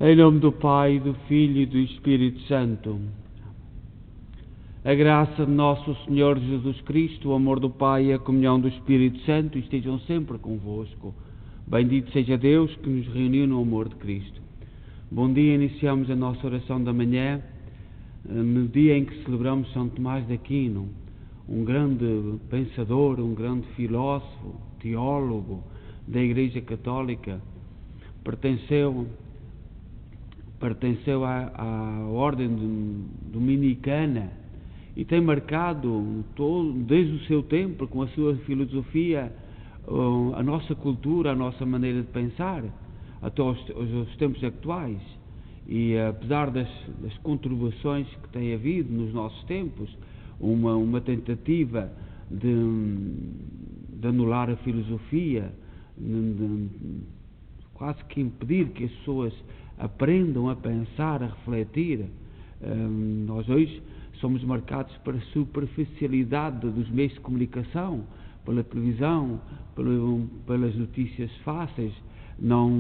Em nome do Pai, do Filho e do Espírito Santo. A graça de nosso Senhor Jesus Cristo, o amor do Pai e a comunhão do Espírito Santo estejam sempre convosco. Bendito seja Deus que nos reuniu no amor de Cristo. Bom dia, iniciamos a nossa oração da manhã, no dia em que celebramos São Tomás de Aquino, um grande pensador, um grande filósofo, teólogo da Igreja Católica. Pertenceu à ordem dominicana e tem marcado desde o seu tempo, com a sua filosofia, a nossa cultura, a nossa maneira de pensar, até os tempos atuais. E apesar das conturbações que tem havido nos nossos tempos, uma tentativa de anular a filosofia, quase que impedir que as pessoas aprendam a pensar, a refletir. Nós hoje somos marcados pela superficialidade dos meios de comunicação, pela televisão, pelas notícias fáceis. Não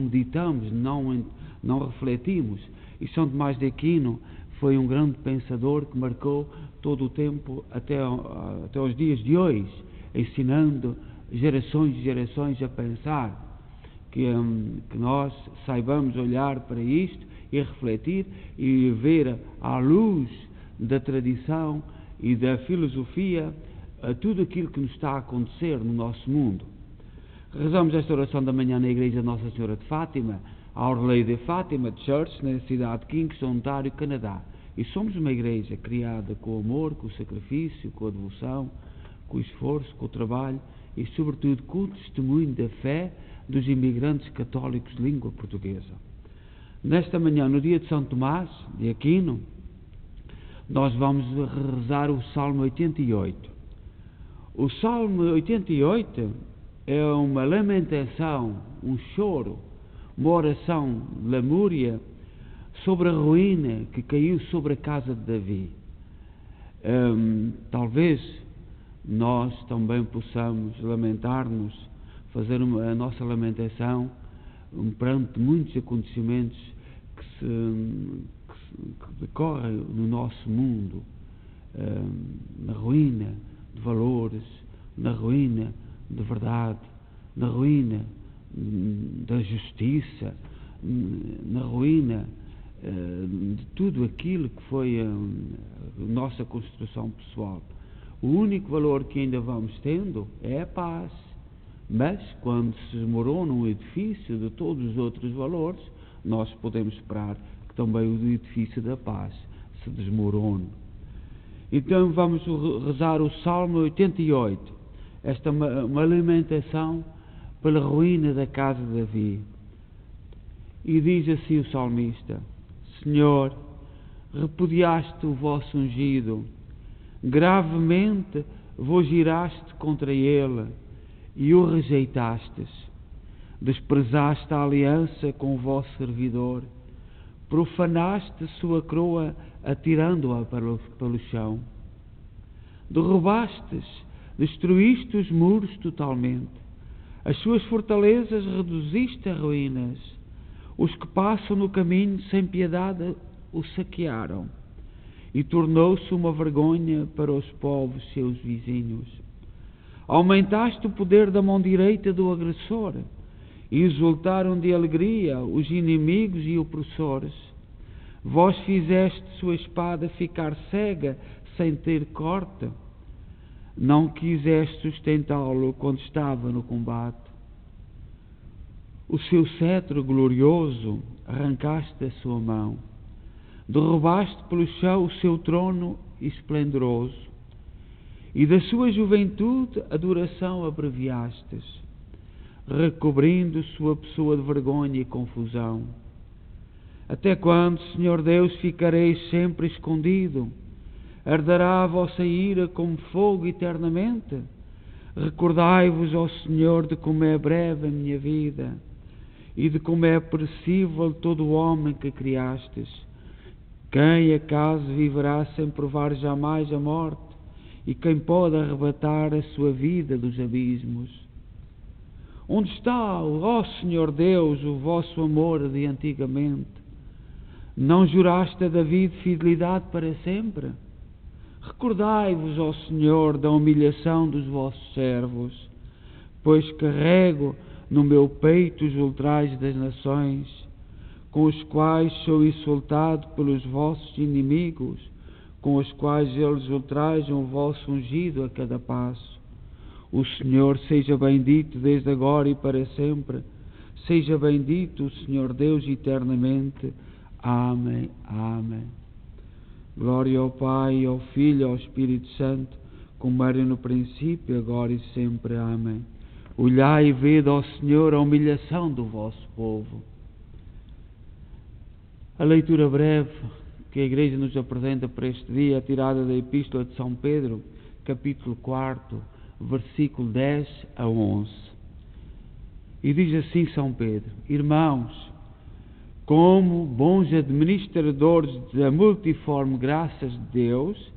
meditamos, não refletimos. E São Tomás de Aquino foi um grande pensador que marcou todo o tempo até os dias de hoje, ensinando gerações e gerações a pensar. Que nós saibamos olhar para isto e refletir e ver à luz da tradição e da filosofia tudo aquilo que nos está a acontecer no nosso mundo. Rezamos esta oração da manhã na Igreja Nossa Senhora de Fátima, a Our Lady de Fátima Church, na cidade de Kingston, Ontário, Canadá. E somos uma igreja criada com o amor, com o sacrifício, com a devoção, com o esforço, com o trabalho e, sobretudo, com o testemunho da fé dos imigrantes católicos de língua portuguesa. Nesta manhã, no dia de São Tomás de Aquino, nós vamos rezar o Salmo 88. O Salmo 88 é uma lamentação, um choro, uma oração lamúria sobre a ruína que caiu sobre a casa de Davi. Talvez nós também possamos lamentar-nos, fazer a nossa lamentação perante muitos acontecimentos que decorrem no nosso mundo, na ruína de valores, na ruína de verdade, na ruína da justiça, na ruína de tudo aquilo que foi a nossa construção pessoal. O único valor que ainda vamos tendo é a paz. Mas, quando se desmorona um edifício de todos os outros valores, nós podemos esperar que também o edifício da paz se desmorone. Então, vamos rezar o Salmo 88. Esta é uma lamentação pela ruína da casa de Davi. E diz assim o salmista: Senhor, repudiaste o vosso ungido, gravemente vos iraste contra ele, e o rejeitastes. Desprezaste a aliança com o vosso servidor, profanaste sua coroa, atirando-a pelo chão. Derrubastes, destruíste os muros totalmente, as suas fortalezas reduziste a ruínas. Os que passam no caminho sem piedade o saquearam, e tornou-se uma vergonha para os povos seus vizinhos. Aumentaste o poder da mão direita do agressor, e exultaram de alegria os inimigos e opressores. Vós fizeste sua espada ficar cega sem ter corte. Não quiseste sustentá-lo quando estava no combate. O seu cetro glorioso arrancaste da sua mão. Derrubaste pelo chão o seu trono esplendoroso. E da sua juventude a duração abreviastes, recobrindo sua pessoa de vergonha e confusão. Até quando, Senhor Deus, ficareis sempre escondido? Arderá a vossa ira como fogo eternamente? Recordai-vos, ó Senhor, de como é breve a minha vida, e de como é perecível todo o homem que criastes. Quem acaso viverá sem provar jamais a morte? E quem pode arrebatar a sua vida dos abismos? Onde está, ó Senhor Deus, o vosso amor de antigamente? Não juraste a David fidelidade para sempre? Recordai-vos, ó Senhor, da humilhação dos vossos servos, pois carrego no meu peito os ultrajes das nações, com os quais sou insultado pelos vossos inimigos, com os quais eles ultrajam o vosso ungido a cada passo. O Senhor seja bendito desde agora e para sempre. Seja bendito o Senhor Deus eternamente. Amém. Amém. Glória ao Pai, ao Filho e ao Espírito Santo, como era no princípio, agora e sempre. Amém. Olhai e vede, ó Senhor, a humilhação do vosso povo. A leitura breve que a Igreja nos apresenta para este dia é tirada da Epístola de São Pedro, capítulo 4, versículo 10 a 11. E diz assim São Pedro: Irmãos, como bons administradores da multiforme graças de Deus,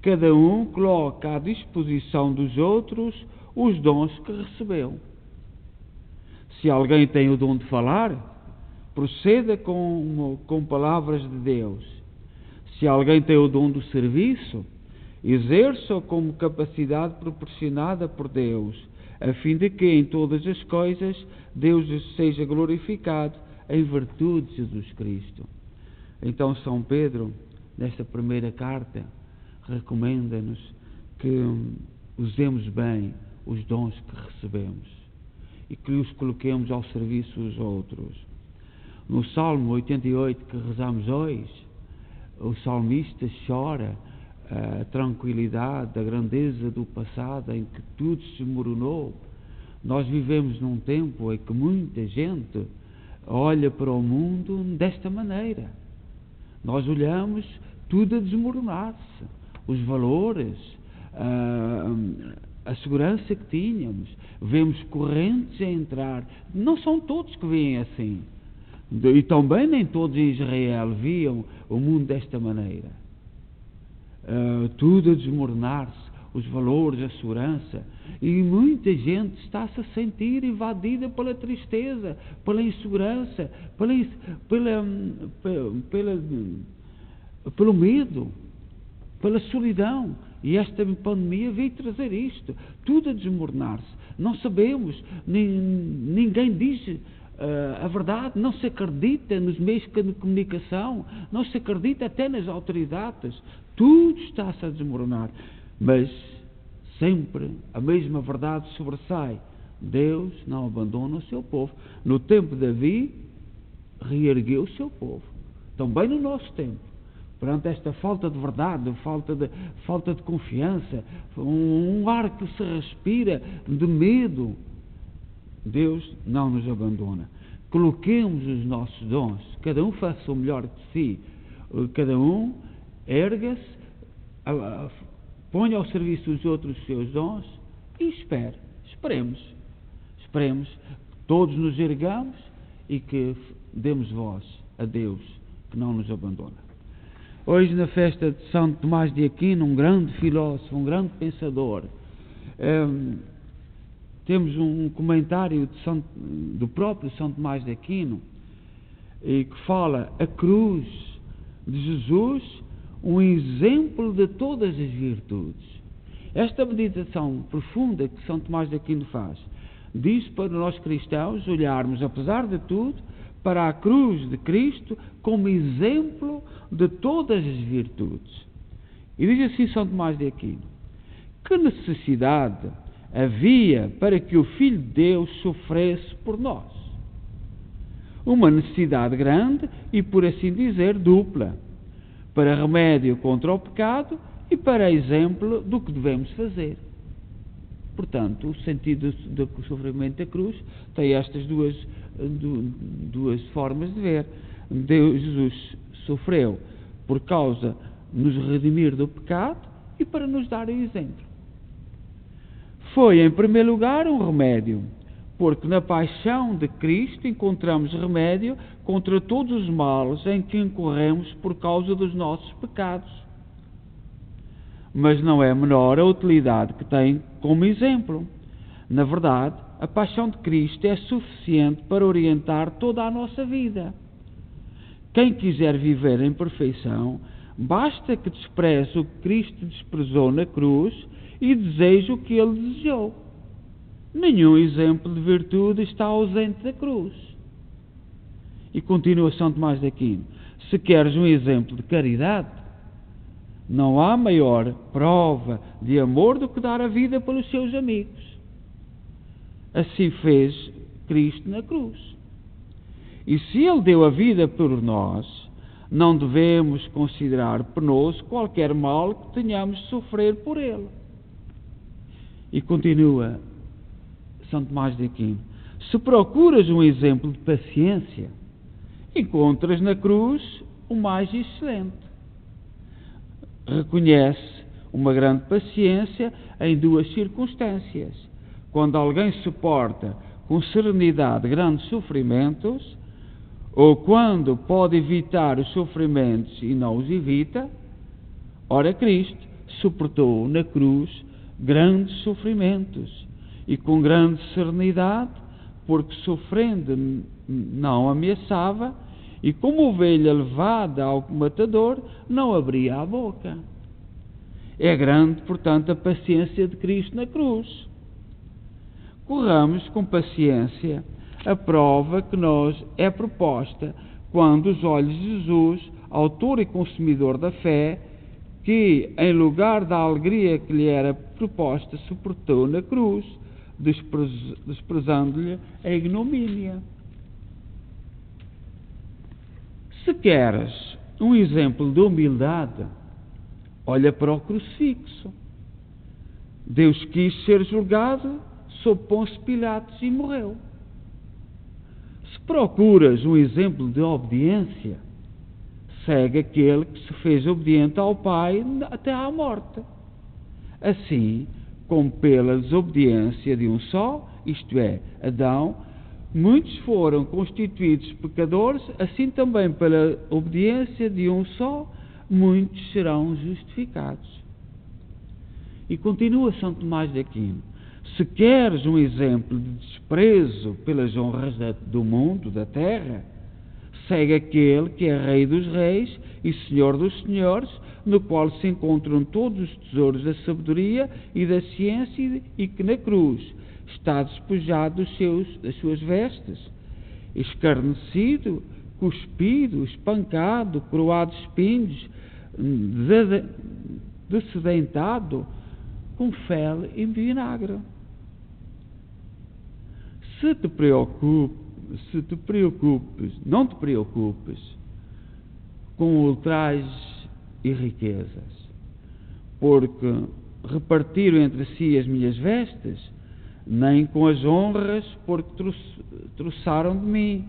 cada um coloca à disposição dos outros os dons que recebeu. Se alguém tem o dom de falar, proceda com palavras de Deus. Se alguém tem o dom do serviço, exerça-o como capacidade proporcionada por Deus, a fim de que em todas as coisas Deus seja glorificado em virtude de Jesus Cristo. Então São Pedro, nesta primeira carta, recomenda-nos que usemos bem os dons que recebemos e que os coloquemos ao serviço dos outros. No Salmo 88 que rezamos hoje, o salmista chora a tranquilidade, a grandeza do passado em que tudo se desmoronou. Nós vivemos num tempo em que muita gente olha para o mundo desta maneira. Nós olhamos tudo a desmoronar-se. Os valores, a segurança que tínhamos. Vemos correntes a entrar. Não são todos que veem assim. E também nem todos em Israel viam o mundo desta maneira. Tudo a desmoronar-se, os valores, a segurança, e muita gente está-se a sentir invadida pela tristeza, pela insegurança, pelo medo, pela solidão. E esta pandemia veio trazer isto, tudo a desmoronar-se. Não sabemos, ninguém diz a verdade, não se acredita nos meios de comunicação, não se acredita até nas autoridades, tudo está-se a desmoronar, mas sempre a mesma verdade sobressai: Deus não abandona o seu povo. No tempo de Davi, reergueu o seu povo, também no nosso tempo, perante esta falta de verdade, falta de confiança, um ar que se respira de medo. Deus não nos abandona. Coloquemos os nossos dons, cada um faça o melhor de si, cada um erga-se, ponha ao serviço dos outros os seus dons e esperemos, que todos nos ergamos e que demos voz a Deus, que não nos abandona. Hoje, na festa de São Tomás de Aquino, um grande filósofo, um grande pensador, temos um comentário do próprio São Tomás de Aquino, que fala a cruz de Jesus, um exemplo de todas as virtudes. Esta meditação profunda que São Tomás de Aquino faz, diz para nós cristãos olharmos, apesar de tudo, para a cruz de Cristo como exemplo de todas as virtudes. E diz assim São Tomás de Aquino: que necessidade havia para que o Filho de Deus sofresse por nós? Uma necessidade grande e, por assim dizer, dupla, para remédio contra o pecado e para exemplo do que devemos fazer. Portanto, o sentido do sofrimento da cruz tem estas duas formas de ver. Jesus sofreu por causa de nos redimir do pecado e para nos dar o exemplo. Foi, em primeiro lugar, um remédio, porque na paixão de Cristo encontramos remédio contra todos os males em que incorremos por causa dos nossos pecados. Mas não é menor a utilidade que tem como exemplo. Na verdade, a paixão de Cristo é suficiente para orientar toda a nossa vida. Quem quiser viver em perfeição, basta que despreze o que Cristo desprezou na cruz e deseje o que ele desejou. Nenhum exemplo de virtude está ausente da cruz. E continua São Tomás de Aquino: se queres um exemplo de caridade, não há maior prova de amor do que dar a vida pelos seus amigos. Assim fez Cristo na cruz. E se Ele deu a vida por nós, não devemos considerar penoso qualquer mal que tenhamos de sofrer por Ele. E continua São Tomás de Aquino: se procuras um exemplo de paciência, encontras na cruz o mais excelente. Reconhece uma grande paciência em duas circunstâncias: quando alguém suporta com serenidade grandes sofrimentos, ou quando pode evitar os sofrimentos e não os evita. Ora, Cristo suportou na cruz grandes sofrimentos e com grande serenidade, porque sofrendo não ameaçava, e como ovelha levada ao matador não abria a boca. É grande, portanto, a paciência de Cristo na cruz. Corramos com paciência a prova que nos é proposta quando os olhos de Jesus, autor e consumidor da fé, que em lugar da alegria que lhe era proposta, suportou na cruz, desprezando-lhe a ignomínia. Se queres um exemplo de humildade, olha para o crucifixo. Deus quis ser julgado sob Pôncio Pilatos e morreu. Se procuras um exemplo de obediência, segue aquele que se fez obediente ao Pai até à morte. Assim, como pela desobediência de um só, isto é, Adão, muitos foram constituídos pecadores, assim também pela obediência de um só, muitos serão justificados. E continua São Tomás de Aquino: se queres um exemplo de desprezo pelas honras do mundo, da terra, segue aquele que é Rei dos Reis e Senhor dos Senhores, no qual se encontram todos os tesouros da sabedoria e da ciência, e que na cruz está despojado das suas vestes, escarnecido, cuspido, espancado, coroado de espinhos, descedentado, com fel e vinagre. Não te preocupes com ultrajes e riquezas, porque repartiram entre si as minhas vestes, nem com as honras, porque troçaram de mim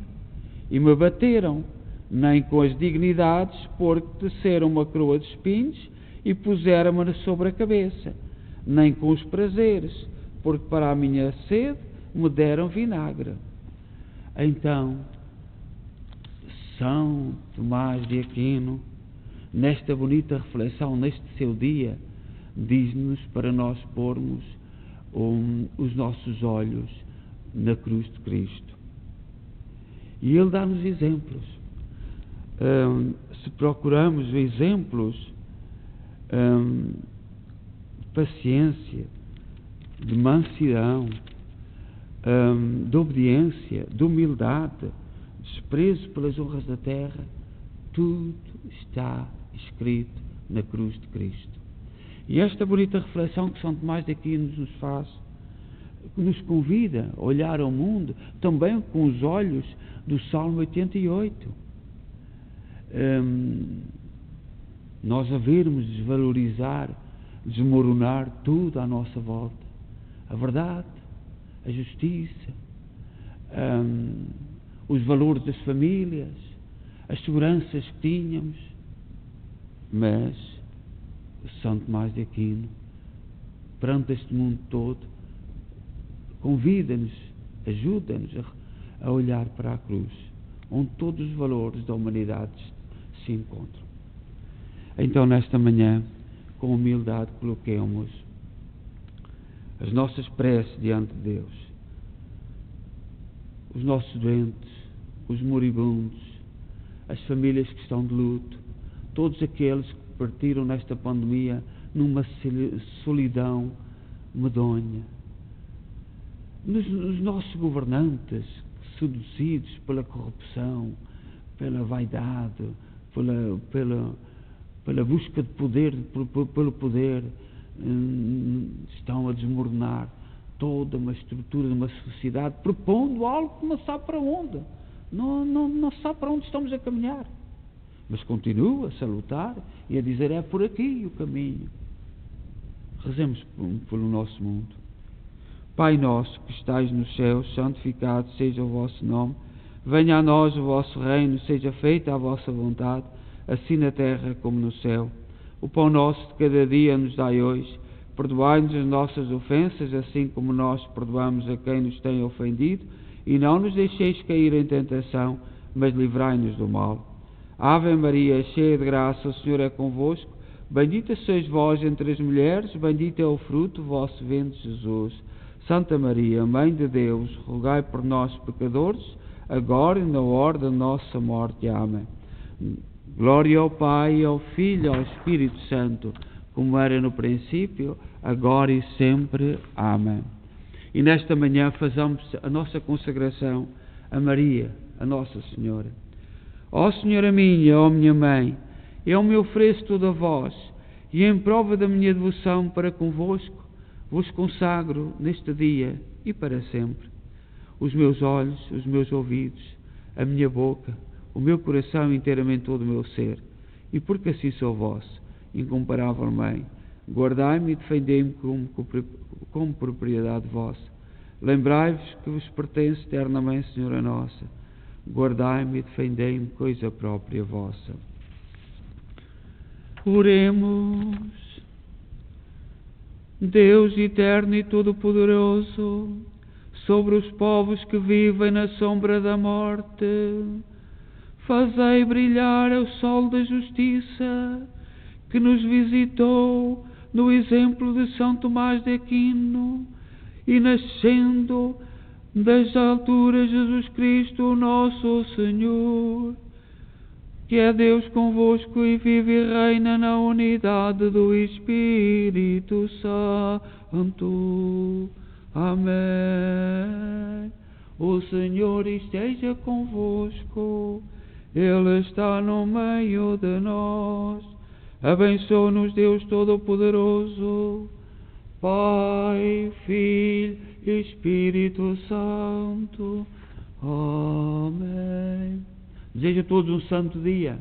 e me bateram, nem com as dignidades, porque teceram uma coroa de espinhos e puseram-me sobre a cabeça, nem com os prazeres, porque para a minha sede me deram vinagre. Então, São Tomás de Aquino, nesta bonita reflexão, neste seu dia, diz-nos para nós pormos os nossos olhos na cruz de Cristo. E ele dá-nos exemplos. Se procuramos exemplos de paciência, de mansidão, de obediência, de humildade, desprezo pelas honras da terra, tudo está escrito na cruz de Cristo. E esta bonita reflexão que São Tomás de Aquino nos faz, nos convida a olhar ao mundo também com os olhos do Salmo 88. Nós a vermos desvalorizar, desmoronar tudo à nossa volta. A verdade, a justiça, os valores das famílias, as seguranças que tínhamos. Mas São Tomás de Aquino, perante este mundo todo, convida-nos, ajuda-nos a olhar para a cruz, onde todos os valores da humanidade se encontram. Então, nesta manhã, com humildade, coloquemos as nossas preces diante de Deus, os nossos doentes, os moribundos, as famílias que estão de luto, todos aqueles que partiram nesta pandemia numa solidão medonha. Nos nossos governantes, seduzidos pela corrupção, pela vaidade, pela busca de poder, pelo poder, estão a desmoronar toda uma estrutura de uma sociedade, propondo algo que não sabe para onde. Não sabe para onde estamos a caminhar. Mas continua a salutar e a dizer: é por aqui o caminho. Rezemos pelo nosso mundo. Pai nosso que estais nos céus, santificado seja o vosso nome. Venha a nós o vosso reino, seja feita a vossa vontade, assim na terra como no céu. O pão nosso de cada dia nos dai hoje. Perdoai-nos as nossas ofensas, assim como nós perdoamos a quem nos tem ofendido. E não nos deixeis cair em tentação, mas livrai-nos do mal. Ave Maria, cheia de graça, o Senhor é convosco. Bendita sois vós entre as mulheres, bendito é o fruto do vosso ventre, Jesus. Santa Maria, Mãe de Deus, rogai por nós, pecadores, agora e na hora da nossa morte. Amém. Glória ao Pai, ao Filho e ao Espírito Santo, como era no princípio, agora e sempre. Amém. E nesta manhã fazemos a nossa consagração a Maria, a Nossa Senhora. Ó Senhora minha, ó minha Mãe, eu me ofereço toda a vós, e em prova da minha devoção para convosco, vos consagro neste dia e para sempre os meus olhos, os meus ouvidos, a minha boca, o meu coração, inteiramente todo o meu ser. E porque assim sou vosso, incomparável Mãe, guardai-me e defendei-me como propriedade vossa. Lembrai-vos que vos pertence eternamente, Senhora nossa. Guardai-me e defendei-me, coisa própria vossa. Oremos. Deus eterno e todo-poderoso, sobre os povos que vivem na sombra da morte, fazei brilhar o sol da justiça, que nos visitou no exemplo de São Tomás de Aquino, e nascendo das alturas Jesus Cristo, nosso Senhor, que é Deus convosco e vive e reina na unidade do Espírito Santo. Amém. O Senhor esteja convosco, Ele está no meio de nós. Abençoe-nos Deus Todo-Poderoso, Pai, Filho e Espírito Santo. Amém. Desejo a todos um santo dia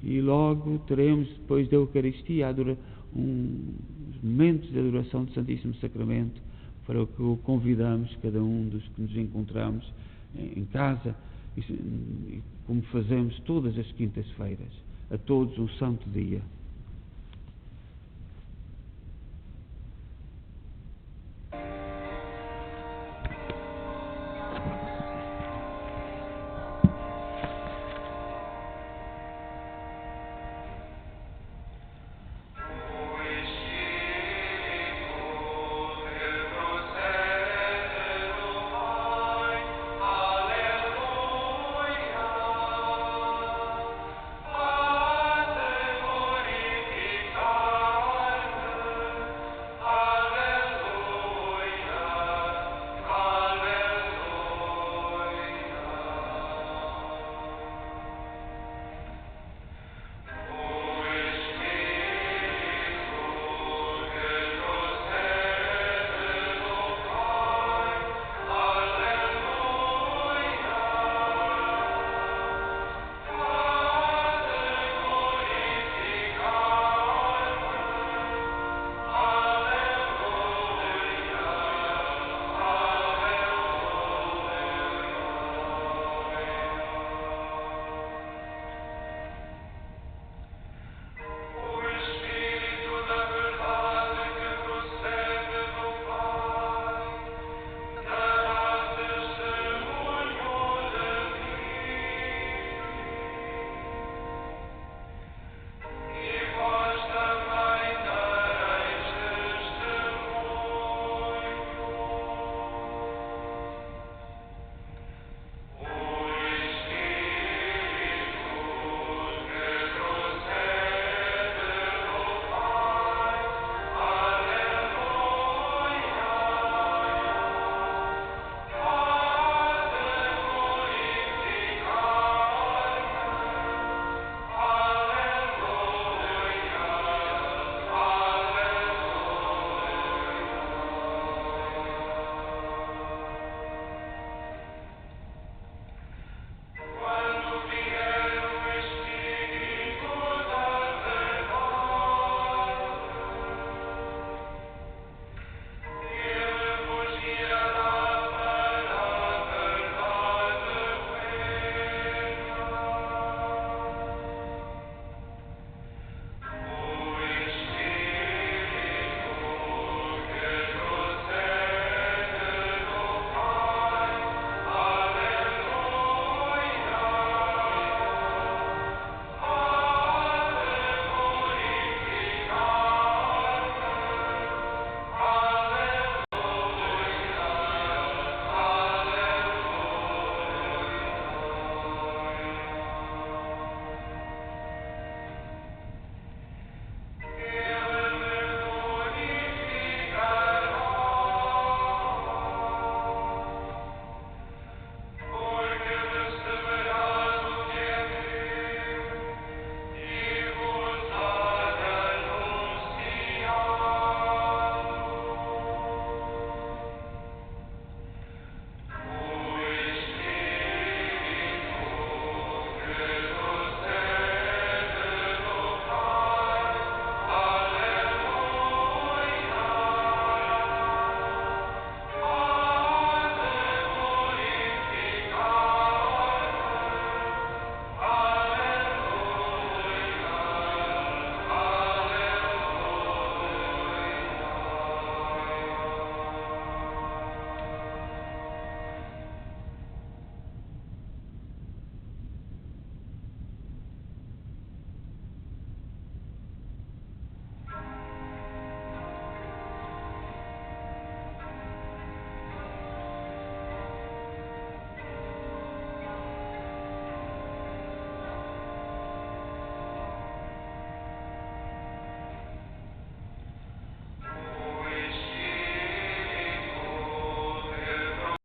e logo teremos, depois da Eucaristia, uns momentos de adoração do Santíssimo Sacramento, para o que o convidamos, cada um dos que nos encontramos em casa, e como fazemos todas as quintas-feiras. A todos um santo dia.